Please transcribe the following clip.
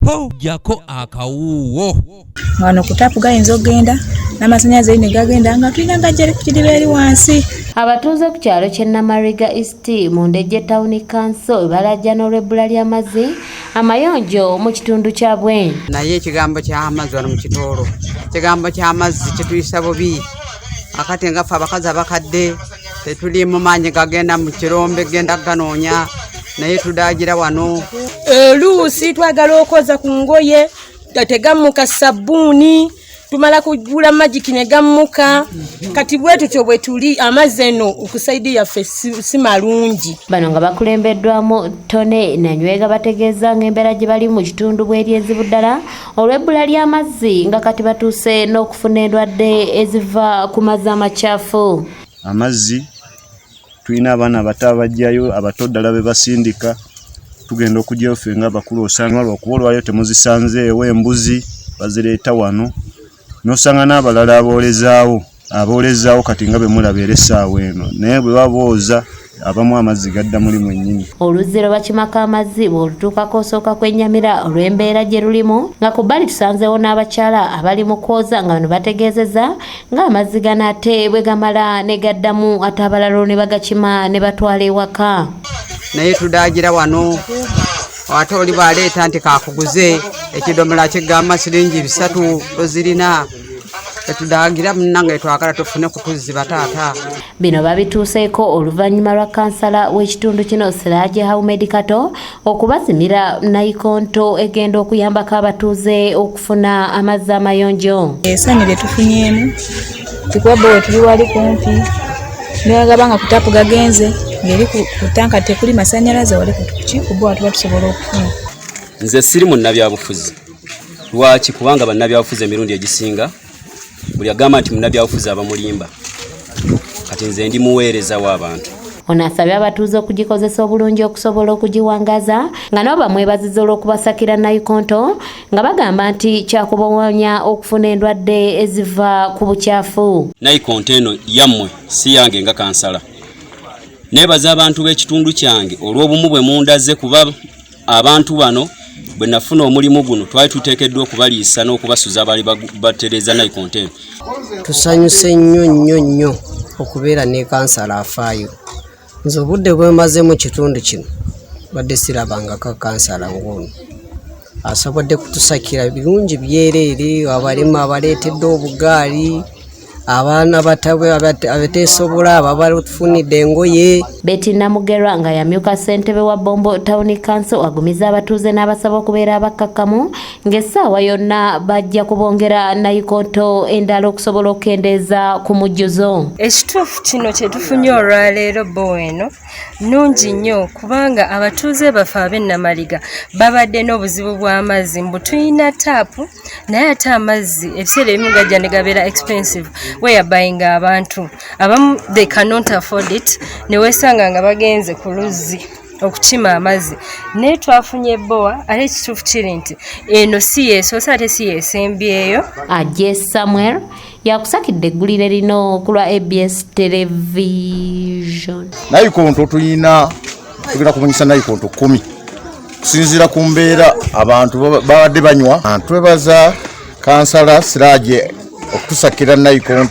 po jako akawuwo. Wano kutapu gayinza okgenda n'amasannyalaze ne gagenda nga tulina gajjali ku kidiba eri wansi. Abatuuze ku kyalo ky'e Namariga East mu Ndejje Town Council balajjana olw'ebbula ly'amazzi amayonjo mu kitundu kya Bweni. Naye ekigambo ky'amazzi wano mu Kitoolo, ekigambo ky'amazzi kituyisa bubi. Akati nga ffe abakazi abakadde tetuli mu maanyi gagenda mu kirombe genda ganoonya naye tudaagira wano. Luusi twagala okoza ku ngoye tegammuka sabbuuni tumala kugula magiki ne gammuka kati bwetu kyo bwe tuli amazzi eno okusaidi yaffe si malungi. Bano nga bakulembeddwamu Tone Nanywega bategeeza ng'embeera gye bali mu kitundu bw'eri enzibu ddala olw'ebbula ly'amazzi nga kati batuuse n'okufuna endwadde eziva ku mazzi amakyafu. Amazzi tulina abaana abato abajjayo abato ddala be basindika tugenda okujjayo ffe nga bakulu osanga lwakuba olwayo temuzisanzeewo embuzi bazireeta wano n'osanga n'abalala aboolezaawo kati nga be mulaba era essaawa eno naye bwe babooza abamu amazzi gadda muli mwennyini. Oluzzi lwe bakimako amazzi bw'olutuukako osooka kwennyamira olw'embeera gye lulimu nga ku bbali tusanzeewo n'abakyala abali mu kwoza nga bano bategeezeza ng'amazzi gano ate bwe gamala ne gaddamu ate abalala ne bagakima ne batwala ewaka. Naye tudaagira wano ate oli bw'aleeta nti kakuguze ekidomola kigamba siringi 3 tozirina tudaagira munnange twagala tufune ku tuzziba taata. Bino babituuseeko oluvannyuma lwa kansala w'ekitundu kino Sirage Ahmed Kato okubazimira nayikondo egenda okuyambako abatuuze okufuna amazzi amayonjo. Essanyu lye tufunyeemu tikuwabba we tuli wali kumpi negabanga ku tapu gagenze ngeri ku tanka tekuli masannyalaze wali kukikuba tuba tusobola okufuna. Nze siri munnabyabufuzi. Lwaki? Kubanga bannabyabufuzi emirundi egisinga buli agamba nti munnabyabufuzi abamulimba kati nze ndi muweereza w'abantu. Ono asabye abatuuze okugikozesa obulungi okusobola okugiwangaza nga nabo bamwebaziza olw'okubasakira nayikondo nga bagamba nti kyakubawonya okufuna endwadde eziva ku bukyafu. Nayikondo eno yammwe si yange nga kansala. Neebaza abantu b'ekitundu kyange olw'obumu bwe mundaze kuba abantu bano bwe nafuna omulimu guno twali tuteekeddwa okubaliisa n'okubasuza abali batereza nayikondo eno. Tusanyuse nnyo okubeera ne kansala afaayo. Nze obudde bwe maze mu kitundu kino badde sirabangako kansala ng'ono asobodde kutusakira birungi byereere abalema abaleetedde obugaali abaana batabwe abateesobola ababafunidde engoye. Betty Namugerwa nga yamyuka ssentebe wa Bombo Town Council agumiza abatuuze n'abasaba okubeera abakkakkamu ng'essaawa yonna bajja kubongera nayikondo endala okusobola okukendeeza ku mujjuzo. Ekituufu kino kye tufunye olwaleero Bweno nnungi nnyo kubanga abatuuze baffe ab'e Namariga babadde n'obuzibu bw'amazzi mbu tulina taapu naye ate amazzi ebiseera ebimu gajja ne gabeera expensive whereby abantu abamu they cannot afford it ne weesanga nga bagenze ku luzzi okukima amazzi naye twafunye boa ate ekituufu kiri nti eno si yeesoosa ate si yeesembyeyo. Ajje Samuel yakusakidde eggulire lino ku lwa ABS television. Nayikondo tugenda kumanyisa nayikondo 10 kusinziira ku mbeera abantu babadde banywa. Twebaza kansala Sirage okutusakira nayikondo